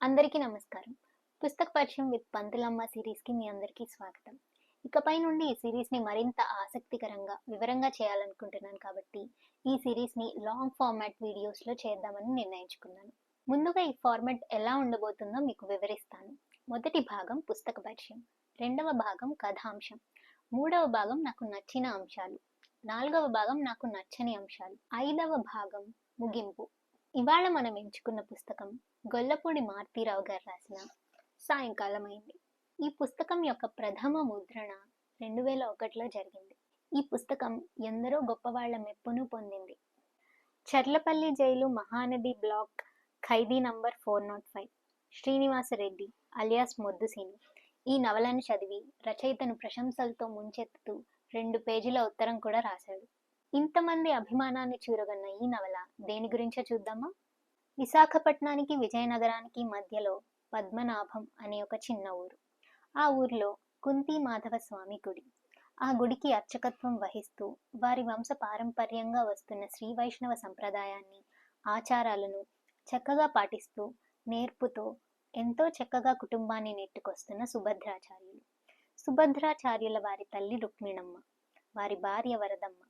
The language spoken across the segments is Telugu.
అందరికీ నమస్కారం. పుస్తక పరిచయం విత్ పంతులమ్మ సిరీస్‌కి మీ అందరికీ స్వాగతం. ఇకపై నుండి ఈ సిరీస్‌ని మరింత ఆసక్తికరంగా, వివరంగా చేయాలనుకుంటున్నాను కాబట్టి, ఈ సిరీస్‌ని లాంగ్ ఫార్మాట్ వీడియోస్‌లో చేద్దామని నిర్ణయించుకున్నాను. ముందుగా ఈ ఫార్మాట్ ఎలా ఉండబోతుందో మీకు వివరిస్తాను. మొదటి భాగం పుస్తక పరిచయం, రెండవ భాగం కథాంశం, మూడవ భాగం నాకు నచ్చిన అంశాలు, నాలుగవ భాగం నాకు నచ్చని అంశాలు, ఐదవ భాగం ముగింపు. ఇవాళ మనం ఎంచుకున్న పుస్తకం గొల్లపూడి మారుతీరావు గారు రాసిన సాయంకాలం అయింది. ఈ పుస్తకం యొక్క ప్రథమ ముద్రణ 2001లో జరిగింది. ఈ పుస్తకం ఎందరో గొప్పవాళ్ల మెప్పును పొందింది. చర్లపల్లి జైలు మహానది బ్లాక్ ఖైదీ నంబర్ 405 శ్రీనివాసరెడ్డి అలియాస్ మొద్దుసీను ఈ నవలను చదివి రచయితను ప్రశంసలతో ముంచెత్తుతూ 2 పేజీల ఉత్తరం కూడా రాశాడు. ఇంతమంది అభిమానాన్ని చూరగొన్న ఈ నవల దేని గురించో చూద్దామా? విశాఖపట్నానికి విజయనగరానికి మధ్యలో పద్మనాభం అనే ఒక చిన్న ఊరు. ఆ ఊరిలో కుంతి మాధవ స్వామి గుడి. ఆ గుడికి అర్చకత్వం వహిస్తూ వారి వంశ పారంపర్యంగా వస్తున్న శ్రీ వైష్ణవ సంప్రదాయాన్ని, ఆచారాలను చక్కగా పాటిస్తూ నేర్పుతో ఎంతో చక్కగా కుటుంబాన్ని నెట్టుకొస్తున్న సుభద్రాచార్యులు. సుభద్రాచార్యుల వారి తల్లి రుక్మిణమ్మ, వారి భార్య వరదమ్మ,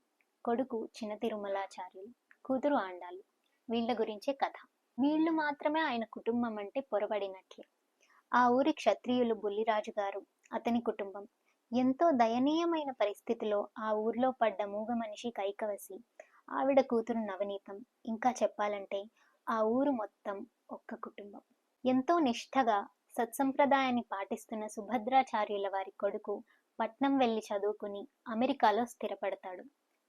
కొడుకు చిన్న తిరుమలాచార్యులు, కూతురు ఆండాలు. వీళ్ళ గురించే కథ. వీళ్ళు మాత్రమే ఆయన కుటుంబం అంటే పొరబడినట్లే. ఆ ఊరి క్షత్రియులు బుల్లిరాజు గారు, అతని కుటుంబం ఎంతో దయనీయమైన పరిస్థితిలో ఆ ఊర్లో పడ్డ మూగ మనిషి కైకవసి, ఆవిడ కూతురు నవనీతం, ఇంకా చెప్పాలంటే ఆ ఊరు మొత్తం ఒక్క కుటుంబం. ఎంతో నిష్ఠగా సత్సంప్రదాయాన్ని పాటిస్తున్న సుభద్రాచార్యుల వారి కొడుకు పట్నం వెళ్ళి చదువుకుని అమెరికాలో స్థిరపడతాడు.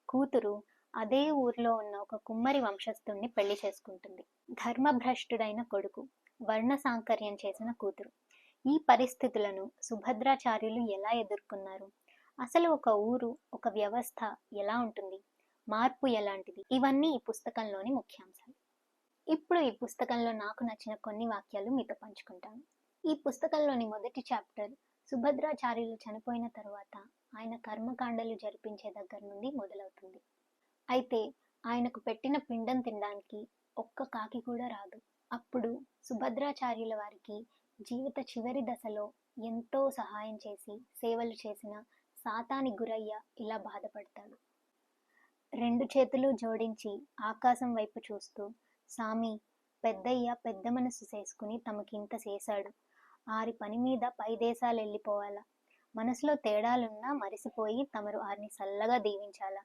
కూతురు అదే ఊర్లో ఉన్న ఒక కుమ్మరి వంశస్థుణ్ణి పెళ్లి చేసుకుంటుంది. ధర్మభ్రష్టుడైన కొడుకు, వర్ణ సాంకర్యం చేసిన కూతురు. ఈ పరిస్థితులను సుభద్రాచార్యులు ఎలా ఎదుర్కొన్నారు? అసలు ఒక ఊరు, ఒక వ్యవస్థ ఎలా ఉంటుంది? మార్పు ఎలాంటిది? ఇవన్నీ ఈ పుస్తకంలోని ముఖ్యాంశాలు. ఇప్పుడు ఈ పుస్తకంలో నాకు నచ్చిన కొన్ని వాక్యాలు మీతో పంచుకుంటాను. ఈ పుస్తకంలోని మొదటి చాప్టర్ సుభద్రాచార్యులు చనిపోయిన తరువాత ఆయన కర్మకాండలు జరిపించే దగ్గర నుండి మొదలవుతుంది. అయితే ఆయనకు పెట్టిన పిండం తినడానికి ఒక్క కాకి కూడా రాదు. అప్పుడు సుభద్రాచార్యుల వారికి జీవిత చివరి దశలో ఎంతో సహాయం చేసి సేవలు చేసిన సాతాని గురయ్య ఇలా బాధపడతాడు. 2 చేతులు జోడించి ఆకాశం వైపు చూస్తూ, సామి, పెద్దయ్య పెద్ద మనసు చేసుకుని తమకింత చేశాడు. ఆరి పని మీద పై దేశాలు వెళ్ళిపోవాలా. మనసులో తేడాలున్నా మరిసిపోయి తమరు ఆరిని సల్లగా దీవించాలా.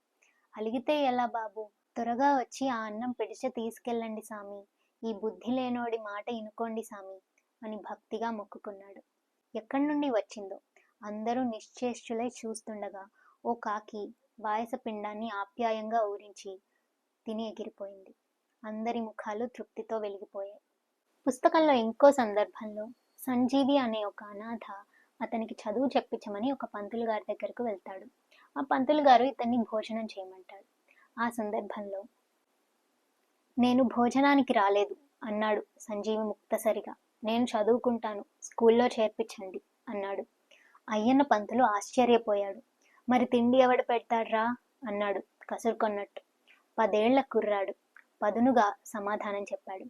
అలిగితే ఎలా బాబు, త్వరగా వచ్చి ఆ అన్నం పిడిచె తీసుకెళ్ళండి సామి, ఈ బుద్ధి లేనోడి మాట ఇనుకోండి సామి అని భక్తిగా మొక్కుకున్నాడు. ఎక్కడి నుండి వచ్చిందో అందరూ నిశ్చేష్టులై చూస్తుండగా ఓ కాకి వాయస పిండాన్ని ఆప్యాయంగా ఊరించి తిని ఎగిరిపోయింది. అందరి ముఖాలు తృప్తితో వెలిగిపోయాయి. పుస్తకంలో ఇంకో సందర్భంలో సంజీవి అనే ఒక అనాథ అతనికి చదువు చెప్పించమని ఒక పంతులు గారి దగ్గరకు వెళ్తాడు. ఆ పంతులు గారు ఇతన్ని భోజనం చేయమంటాడు. ఆ సందర్భంలో, నేను భోజనానికి రాలేదు అన్నాడు సంజీవి ముక్తసరిగా. నేను చదువుకుంటాను, స్కూల్లో చేర్పించండి అన్నాడు. అయ్యన్న పంతులు ఆశ్చర్యపోయాడు. మరి తిండి ఎవడు పెడతాడ్రా అన్నాడు కసురుకొన్నట్టు. 10 ఏళ్ల కుర్రాడు పదునుగా సమాధానం చెప్పాడు.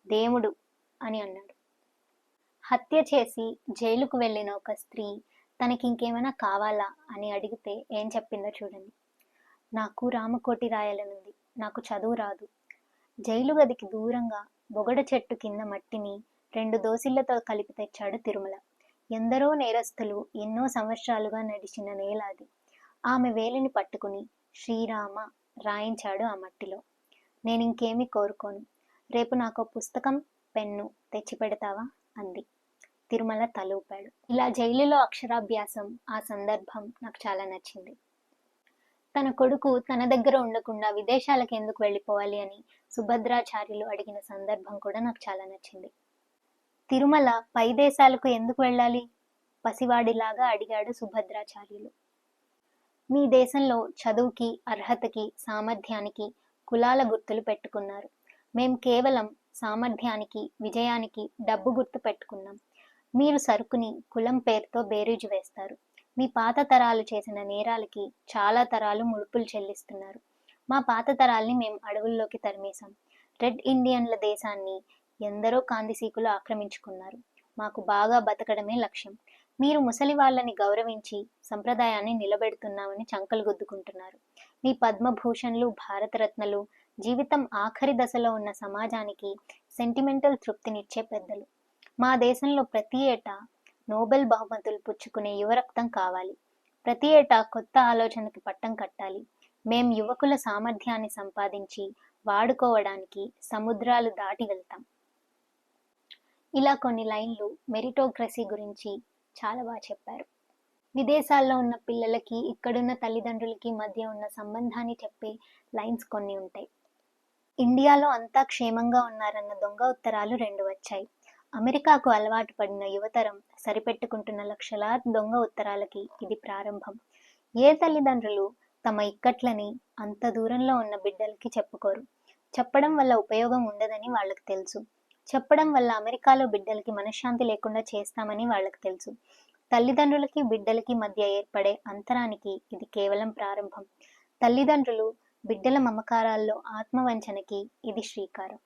దేవుడు అని అన్నాడు. హత్య చేసి జైలుకు వెళ్ళిన ఒక స్త్రీ తనకి ఇంకేమైనా కావాలా అని అడిగితే ఏం చెప్పిందో చూడండి. నాకు రామకోటి రాయాలనుంది, నాకు చదువు రాదు. జైలు గదికి దూరంగా బొగడ చెట్టు కింద మట్టిని 2 దోసిళ్లతో కలిపి తెచ్చాడు తిరుమల. ఎందరో నేరస్తులు ఎన్నో సంవత్సరాలుగా నడిచిన నేల అది. ఆమె వేలిని పట్టుకుని శ్రీరామ రాయించాడు ఆ మట్టిలో. నేనింకేమీ కోరుకోను, రేపు నాకు పుస్తకం, పెన్ను తెచ్చి పెడతావా అంది. తిరుమల తలూపాడు. ఇలా జైలులో అక్షరాభ్యాసం, ఆ సందర్భం నాకు చాలా నచ్చింది. తన కొడుకు తన దగ్గర ఉండకుండా విదేశాలకు ఎందుకు వెళ్ళిపోవాలి అని సుభద్రాచార్యులు అడిగిన సందర్భం కూడా నాకు చాలా నచ్చింది. తిరుమల పై దేశాలకు ఎందుకు వెళ్ళాలి? పసివాడిలాగా అడిగాడు సుభద్రాచార్యులు. మీ దేశంలో చదువుకి, అర్హతకి, సామర్థ్యానికి కులాల గుర్తులు పెట్టుకున్నారు. మేం కేవలం సామర్థ్యానికి, విజయానికి డబ్బు గుర్తు పెట్టుకున్నాం. మీరు సరుకుని కులం పేరుతో బేరీజు వేస్తారు. మీ పాత తరాలు చేసిన నేరాలకి చాలా తరాలు ముడుపులు చెల్లిస్తున్నారు. మా పాత తరాల్ని మేం అడవుల్లోకి తరిమేశాం. రెడ్ ఇండియన్ల దేశాన్ని ఎందరో కాందిసీకులు ఆక్రమించుకున్నారు. మాకు బాగా బతకడమే లక్ష్యం. మీరు ముసలి వాళ్ళని గౌరవించి సంప్రదాయాన్ని నిలబెడుతున్నామని చంకలు గుద్దుకుంటున్నారు. మీ పద్మభూషణ్లు, భారతరత్నలు జీవితం ఆఖరి దశలో ఉన్న సమాజానికి సెంటిమెంటల్ తృప్తినిచ్చే పెద్దలు. మా దేశంలో ప్రతి ఏటా నోబెల్ బహుమతులు పుచ్చుకునే యువరక్తం కావాలి. ప్రతి ఏటా కొత్త ఆలోచనకి పట్టం కట్టాలి. మేం యువకుల సామర్థ్యాన్ని సంపాదించి వాడుకోవడానికి సముద్రాలు దాటి వెళ్తాం. ఇలా కొన్ని లైన్లు మెరిటోక్రసీ గురించి చాలా బాగా చెప్పారు. విదేశాల్లో ఉన్న పిల్లలకి ఇక్కడున్న తల్లిదండ్రులకి మధ్య ఉన్న సంబంధాన్ని చెప్పే లైన్స్ కొన్ని ఉంటాయి. ఇండియాలో అంతా క్షేమంగా ఉన్నారన్న దొంగ ఉత్తరాలు 2 వచ్చాయి. అమెరికాకు అలవాటు పడిన యువతరం సరిపెట్టుకుంటున్న లక్షలాది దొంగ ఉత్తరాలకి ఇది ప్రారంభం. ఏ తల్లిదండ్రులు తమ ఇక్కట్లని అంత దూరంలో ఉన్న బిడ్డలకి చెప్పుకోరు. చెప్పడం వల్ల ఉపయోగం ఉండదని వాళ్ళకి తెలుసు. చెప్పడం వల్ల అమెరికాలో బిడ్డలకి మనశ్శాంతి లేకుండా చేస్తామని వాళ్ళకి తెలుసు. తల్లిదండ్రులకి బిడ్డలకి మధ్య ఏర్పడే అంతరానికి ఇది కేవలం ప్రారంభం. తల్లిదండ్రులు బిడ్డల మమకారాల్లో ఆత్మవంచనకి ఇది శ్రీకారం.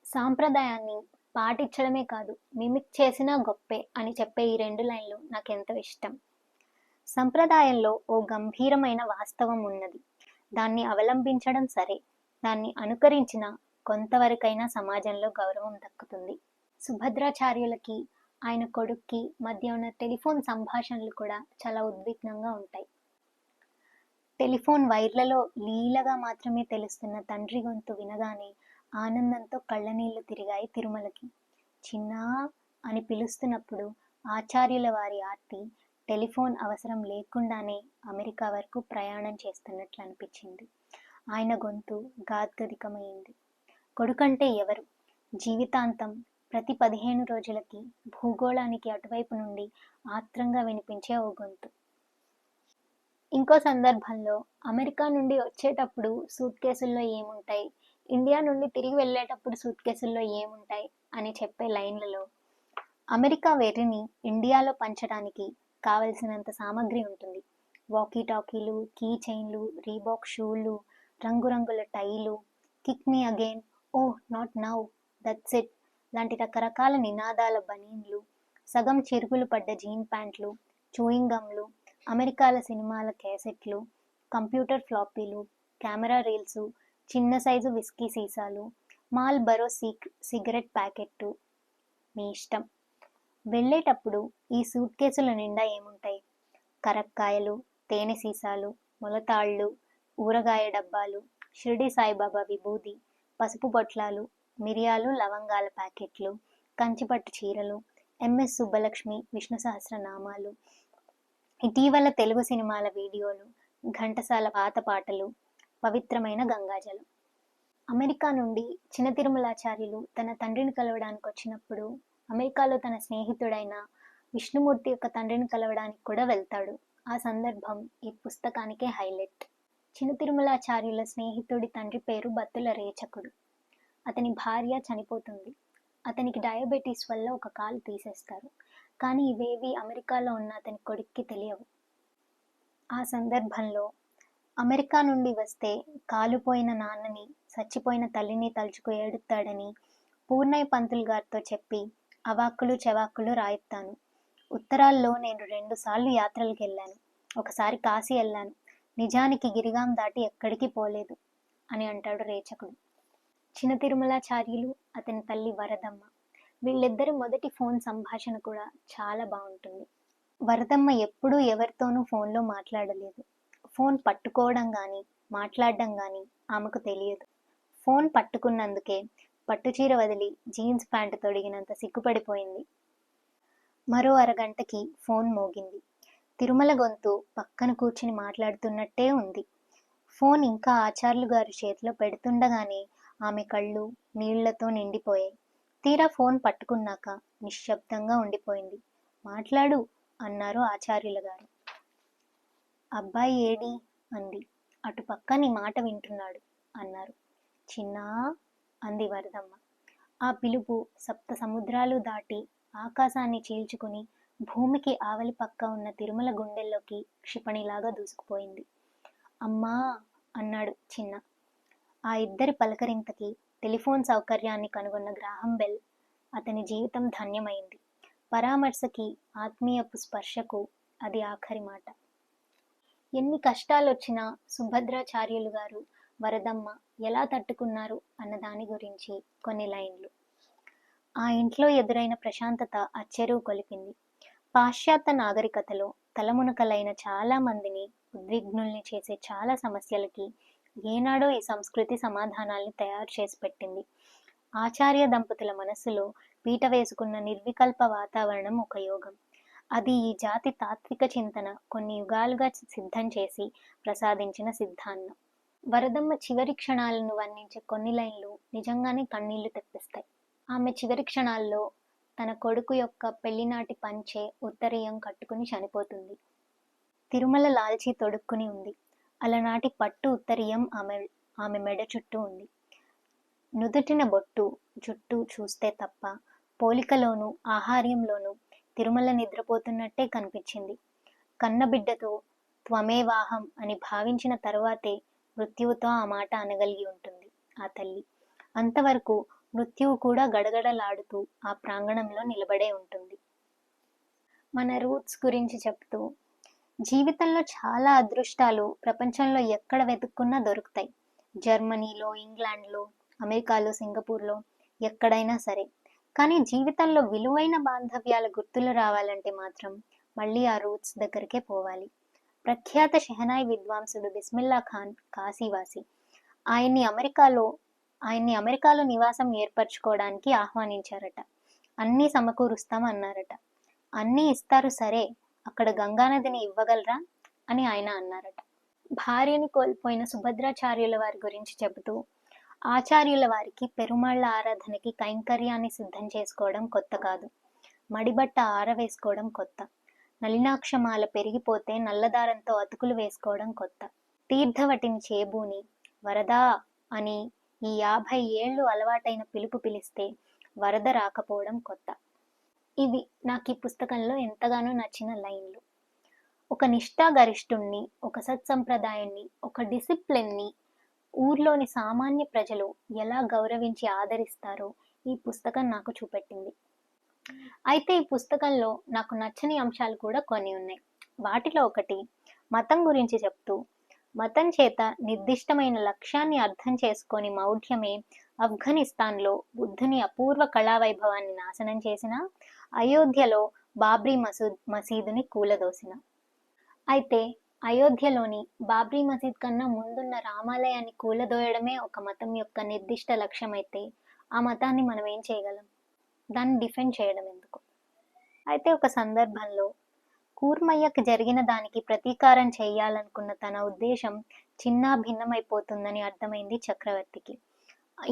సాంప్రదాయాన్ని పాటించడమే కాదు, మిమిక్ చేసినా గొప్పే అని చెప్పే ఈ 2 లైన్లు నాకెంతో ఇష్టం. సంప్రదాయంలో ఓ గంభీరమైన వాస్తవం ఉన్నది. దాన్ని అవలంబించడం సరే, దాన్ని అనుకరించిన కొంతవరకైనా సమాజంలో గౌరవం దక్కుతుంది. సుభద్రాచార్యులకి ఆయన కొడుక్కి మధ్య ఉన్న టెలిఫోన్ సంభాషణలు కూడా చాలా ఉద్విగ్నంగా ఉంటాయి. టెలిఫోన్ వైర్లలో లీలగా మాత్రమే తెలుస్తున్న తండ్రి గొంతు వినగానే ఆనందంతో కళ్ళనీళ్లు తిరిగాయి తిరుమలకి. చిన్నా అని పిలుస్తున్నప్పుడు ఆచార్యుల వారి ఆర్తి టెలిఫోన్ అవసరం లేకుండానే అమెరికా వరకు ప్రయాణం చేస్తున్నట్లు అనిపించింది. ఆయన గొంతు గాద్గదికమైంది. కొడుకంటే ఎవరు? జీవితాంతం ప్రతి 15 రోజులకి భూగోళానికి అటువైపు నుండి ఆత్రంగా వినిపించే ఓ గొంతు. ఇంకో సందర్భంలో అమెరికా నుండి వచ్చేటప్పుడు సూట్ కేసుల్లో ఏముంటాయి, ఇండియా నుండి తిరిగి వెళ్ళేటప్పుడు సూట్ కేసుల్లో ఏముంటాయి అని చెప్పే లైన్లలో అమెరికా వెర్రిని ఇండియాలో పంచడానికి కావలసినంత సామగ్రి ఉంటుంది. వాకీ టాకీలు, కీ చైన్లు, రీబాక్ షూలు, రంగురంగుల టైలు, kick me again, oh not now, that's it లాంటి రకరకాల నినాదాల బనీన్లు, సగం చిరుగులు పడ్డ జీన్ ప్యాంట్లు, చూయింగ్ గమ్లు, అమెరికాల సినిమాల క్యాసెట్లు, కంప్యూటర్ ఫ్లాపీలు, కెమెరా రీల్సు, చిన్న సైజు విస్కీ సీసాలు, మాల్ బరో సిగరెట్ ప్యాకెట్టు. మీ ఇష్టం. వెళ్ళేటప్పుడు ఈ సూట్ కేసుల నిండా ఏముంటాయి? కరక్కాయలు, తేనె సీసాలు, మొలతాళ్ళు, ఊరగాయ డబ్బాలు, షిరిడి సాయిబాబా విభూది, పసుపు బొట్లాలు, మిరియాలు లవంగాల ప్యాకెట్లు, కంచిపట్టు చీరలు, ఎంఎస్ సుబ్బలక్ష్మి విష్ణు సహస్రనామాలు, ఇటీవల తెలుగు సినిమాల వీడియోలు, ఘంటసాల పాత పాటలు, పవిత్రమైన గంగాజలం. అమెరికా నుండి చిన్న తిరుమలాచార్యులు తన తండ్రిని కలవడానికి వచ్చినప్పుడు అమెరికాలో తన స్నేహితుడైన విష్ణుమూర్తి యొక్క తండ్రిని కలవడానికి కూడా వెళ్తాడు. ఆ సందర్భం ఈ పుస్తకానికే హైలైట్. చిన్న తిరుమలాచార్యుల స్నేహితుడి తండ్రి పేరు బత్తుల రేచకుడు. అతని భార్య చనిపోతుంది. అతనికి డయాబెటీస్ వల్ల ఒక కాలు తీసేస్తారు. కానీ ఇవేవి అమెరికాలో ఉన్న అతని కొడుక్కి తెలియవు. ఆ సందర్భంలో అమెరికా నుండి వస్తే కాలుపోయిన నాన్నని, చచ్చిపోయిన తల్లిని తలుచుకు ఏడుతాడని పూర్ణయ్య పంతులు గారితో చెప్పి అవాక్కులు చెవాక్కులు రాయిస్తాను. ఉత్తరాల్లో నేను 2 సార్లు యాత్రలకు వెళ్ళాను. ఒకసారి కాశీ వెళ్ళాను. నిజానికి గిరిగాం దాటి ఎక్కడికి పోలేదు అని అంటాడు రేచకుడు. చిన్న తిరుమలాచార్యులు, అతని తల్లి వరదమ్మ, వీళ్ళిద్దరి మొదటి ఫోన్ సంభాషణ కూడా చాలా బాగుంటుంది. వరదమ్మ ఎప్పుడూ ఎవరితోనూ ఫోన్లో మాట్లాడలేదు. ఫోన్ పట్టుకోవడం కానీ మాట్లాడడం కానీ ఆమెకు తెలియదు. ఫోన్ పట్టుకున్నందుకే పట్టుచీర వదిలి జీన్స్ ప్యాంటు తొడిగినంత సిగ్గుపడిపోయింది. మరో అరగంటకి ఫోన్ మోగింది. తిరుమల గొంతు పక్కన కూర్చుని మాట్లాడుతున్నట్టే ఉంది. ఫోన్ ఇంకా ఆచార్యులు గారి చేతిలో పెడుతుండగానే ఆమె కళ్ళు నీళ్లతో నిండిపోయాయి. తీరా ఫోన్ పట్టుకున్నాక నిశ్శబ్దంగా ఉండిపోయింది. మాట్లాడు అన్నారు ఆచార్యుల గారు. అబ్బాయి ఏడి అంది. అటు పక్కని మాట వింటున్నాడు అన్నారు. చిన్నా అంది వరదమ్మ. ఆ పిలుపు సప్త సముద్రాలు దాటి ఆకాశాన్ని చీల్చుకుని భూమికి ఆవలి పక్క ఉన్న తిరుమల గుండెల్లోకి క్షిపణిలాగా దూసుకుపోయింది. అమ్మా అన్నాడు చిన్న. ఆ ఇద్దరి పలకరింతకి టెలిఫోన్ సౌకర్యాన్ని కనుగొన్న గ్రాహం బెల్ అతని జీవితం ధన్యమైంది. పరామర్శకి, ఆత్మీయపు స్పర్శకు అది ఆఖరి మాట. ఎన్ని కష్టాలొచ్చినా సుభద్రాచార్యులు గారు, వరదమ్మ ఎలా తట్టుకున్నారు అన్న దాని గురించి కొన్ని లైన్లు. ఆ ఇంట్లో ఎదురైన ప్రశాంతత అచ్చెరువు కొలిపింది. పాశ్చాత్య నాగరికతలో తలమునకలైన చాలా మందిని ఉద్విగ్నుల్ని చేసే చాలా సమస్యలకి ఏనాడో ఈ సంస్కృతి సమాధానాల్ని తయారు చేసి పెట్టింది. ఆచార్య దంపతుల మనస్సులో పీట వేసుకున్న నిర్వికల్ప వాతావరణం ఒక యోగం. అది ఈ జాతి తాత్విక చింతన కొన్ని యుగాలుగా సిద్ధం చేసి ప్రసాదించిన సిద్ధాన్నం. వరదమ్మ చివరి క్షణాలను వర్ణించే కొన్ని లైన్లు నిజంగానే కన్నీళ్లు తెప్పిస్తాయి. ఆమె చివరి క్షణాల్లో తన కొడుకు యొక్క పెళ్లినాటి పంచె ఉత్తరీయం కట్టుకుని చనిపోతుంది. తిరుమల లాల్చీ తొడుక్కుని ఉంది. అలనాటి పట్టు ఉత్తరీయం ఆమె మెడ చుట్టూ ఉంది. నుదుటిన బొట్టు, జుట్టు చూస్తే తప్ప పోలికలోనూ ఆహార్యంలోనూ తిరుమల నిద్రపోతున్నట్టే కనిపించింది. కన్నబిడ్డతో త్వమేవాహం అని భావించిన తరువాతే మృత్యువుతో ఆ మాట అనగలిగి ఉంటుంది ఆ తల్లి. అంతవరకు మృత్యువు కూడా గడగడలాడుతూ ఆ ప్రాంగణంలో నిలబడే ఉంటుంది. మన రూట్స్ గురించి చెప్తూ, జీవితంలో చాలా అదృష్టాలు ప్రపంచంలో ఎక్కడ వెతుక్కున్నా దొరుకుతాయి. జర్మనీలో, ఇంగ్లాండ్లో, అమెరికాలో, సింగపూర్లో, ఎక్కడైనా సరే. కానీ జీవితంలో విలువైన బాంధవ్యాల గుర్తులు రావాలంటే మాత్రం మళ్ళీ ఆ రూట్స్ దగ్గరికే పోవాలి. ప్రఖ్యాత షెహనాయి విద్వాంసుడు బిస్మిల్లా ఖాన్ కాశీవాసి. ఆయన్ని అమెరికాలో నివాసం ఏర్పరచుకోవడానికి ఆహ్వానించారట. అన్నీ సమకూరుస్తాం అన్నారట. అన్నీ ఇస్తారు సరే, అక్కడ గంగానదిని ఇవ్వగలరా అని ఆయన అన్నారట. భార్యని కోల్పోయిన సుభద్రాచార్యుల వారి గురించి చెబుతూ, ఆచార్యుల వారికి పెరుమాళ్ల ఆరాధనకి కైంకర్యాన్ని సిద్ధం చేసుకోవడం కొత్త కాదు. మడిబట్ట ఆరవేసుకోవడం కొత్త. నలినాక్షమాల పెరిగిపోతే నల్లదారంతో అతుకులు వేసుకోవడం కొత్త. తీర్థవటిని చేబూని వరదా అని ఈ 50 ఏళ్ళు అలవాటైన పిలుపు పిలిస్తే వరద రాకపోవడం కొత్త. ఇవి నాకు ఈ పుస్తకంలో ఎంతగానో నచ్చిన లైన్లు. ఒక నిష్ఠాగరిష్ఠుణ్ణి, ఒక సత్సంప్రదాయాన్ని, ఒక డిసిప్లిన్ని ఊర్లోని సామాన్య ప్రజలు ఎలా గౌరవించి ఆదరిస్తారో ఈ పుస్తకం నాకు చూపెట్టింది. అయితే ఈ పుస్తకంలో నాకు నచ్చని అంశాలు కూడా కొన్ని ఉన్నాయి. వాటిలో ఒకటి మతం గురించి చెప్తూ, మతం చేత నిర్దిష్టమైన లక్ష్యాన్ని అర్థం చేసుకొని మౌఢ్యమే ఆఫ్ఘనిస్తాన్లో బుద్ధుని అపూర్వ కళావైభవాన్ని నాశనం చేసిన, అయోధ్యలో బాబ్రీ మసీదుని కూలదోసిన. అయితే అయోధ్యలోని బాబ్రీ మసీద్ కన్నా ముందున్న రామాలయాన్ని కూలదోయడమే ఒక మతం యొక్క నిర్దిష్ట లక్ష్యమైతే ఆ మతాన్ని మనం ఏం చేయగలం? దాన్ని డిఫెండ్ చేయడం ఎందుకు? అయితే ఒక సందర్భంలో కూర్మయ్యకి జరిగిన దానికి ప్రతీకారం చేయాలనుకున్న తన ఉద్దేశం చిన్నా భిన్నమైపోతుందని అర్థమైంది చక్రవర్తికి.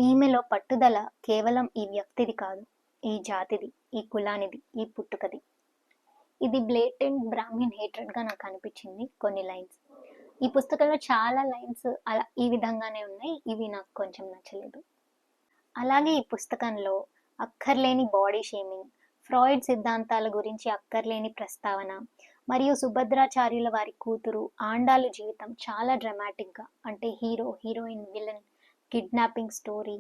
ఈమెలో పట్టుదల కేవలం ఈ వ్యక్తిది కాదు, ఈ జాతిది, ఈ కులానిది, ఈ పుట్టుకది. ఇది బ్లేటెంట్ బ్రాహ్మిన్ హేట్రెడ్గా నాకు అనిపించింది కొన్ని లైన్స్. ఈ పుస్తకంలో చాలా లైన్స్ అలా ఈ విధంగానే ఉన్నాయి. ఇవి నాకు కొంచెం నచ్చలేదు. అలాగే ఈ పుస్తకంలో అక్కర్లేని బాడీ షేమింగ్, ఫ్రాయిడ్ సిద్ధాంతాల గురించి అక్కర్లేని ప్రస్తావన, మరియు సుభద్రాచార్యుల వారి కూతురు ఆండాలు జీవితం చాలా డ్రామాటిక్గా, అంటే hero, heroine, villain, kidnapping story,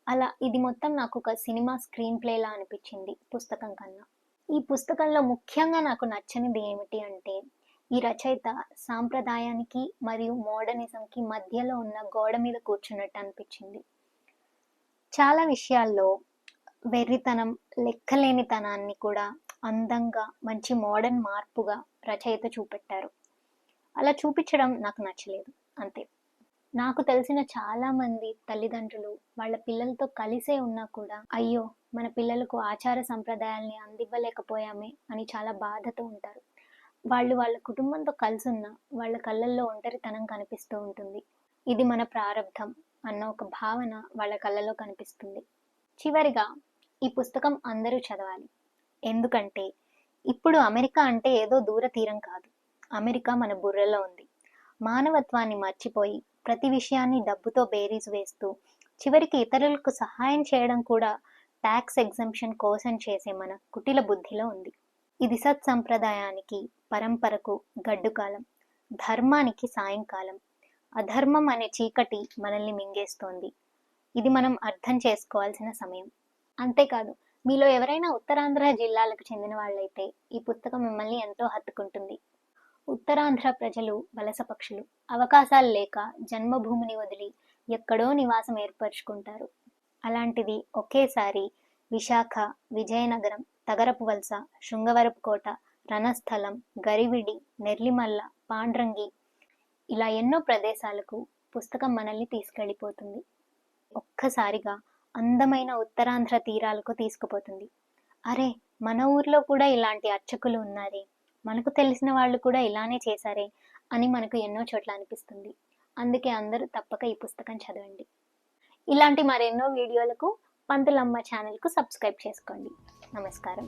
అలా ఇది మొత్తం నాకు ఒక సినిమా స్క్రీన్ ప్లేలా అనిపించింది పుస్తకం కన్నా. ఈ పుస్తకంలో ముఖ్యంగా నాకు నచ్చనిది ఏమిటి అంటే, ఈ రచయిత సాంప్రదాయానికి మరియు మోడర్నిజంకి మధ్యలో ఉన్న గోడ మీద కూర్చున్నట్టు అనిపించింది. చాలా విషయాల్లో వెర్రితనం, లెక్కలేనితనాన్ని కూడా అందంగా, మంచి మోడర్న్ మార్పుగా రచయిత చూపెట్టారు. అలా చూపించడం నాకు నచ్చలేదు అంతే. నాకు తెలిసిన చాలా మంది తల్లిదండ్రులు వాళ్ళ పిల్లలతో కలిసే ఉన్నా కూడా, అయ్యో మన పిల్లలకు ఆచార సంప్రదాయాల్ని అందివ్వలేకపోయామే అని చాలా బాధతో ఉంటారు. వాళ్ళ కుటుంబంతో కలిసి ఉన్న వాళ్ళ కళ్ళల్లో ఒంటరితనం కనిపిస్తూ ఉంటుంది. ఇది మన ప్రారంధం అన్న ఒక భావన వాళ్ళ కళ్ళలో కనిపిస్తుంది. చివరిగా ఈ పుస్తకం అందరూ చదవాలి. ఎందుకంటే ఇప్పుడు అమెరికా అంటే ఏదో దూర తీరం కాదు. అమెరికా మన బుర్రలో ఉంది. మానవత్వాన్ని మర్చిపోయి ప్రతి విషయాన్ని డబ్బుతో బేరీజు వేస్తూ చివరికి ఇతరులకు సహాయం చేయడం కూడా ట్యాక్స్ ఎగ్జంప్షన్ కోసం చేసే మన కుటిల బుద్ధిలో ఉంది. ఇది సత్సంప్రదాయానికి, పరంపరకు గడ్డుకాలం, ధర్మానికి సాయంకాలం. అధర్మం అనే చీకటి మనల్ని మింగేస్తోంది. ఇది మనం అర్థం చేసుకోవాల్సిన సమయం. అంతేకాదు, మీలో ఎవరైనా ఉత్తరాంధ్ర జిల్లాలకు చెందిన వాళ్ళైతే ఈ పుస్తకం మిమ్మల్ని ఎంతో హత్తుకుంటుంది. ఉత్తరాంధ్ర ప్రజలు వలస పక్షులు. అవకాశాలు లేక జన్మభూమిని వదిలి ఎక్కడో నివాసం ఏర్పరచుకుంటారు. అలాంటిది ఒకేసారి విశాఖ, విజయనగరం, తగరపు వలస, శృంగవరపు కోట, రణస్థలం, గరివిడి, నెర్లిమల్ల, పాండ్రంగి ఇలా ఎన్నో ప్రదేశాలకు పుస్తకం మనల్ని తీసుకెళ్ళిపోతుంది. ఒక్కసారిగా అందమైన ఉత్తరాంధ్ర తీరాలకు తీసుకుపోతుంది. అరే, మన ఊర్లో కూడా ఇలాంటి అర్చకులు ఉన్నారే, మనకు తెలిసిన వాళ్ళు కూడా ఇలానే చేశారే అని మనకు ఎన్నో చోట్ల అనిపిస్తుంది. అందుకే అందరూ తప్పక ఈ పుస్తకం చదవండి. ఇలాంటి మరెన్నో వీడియోలకు పంతులమ్మ ఛానల్కు సబ్స్క్రైబ్ చేసుకోండి. నమస్కారం.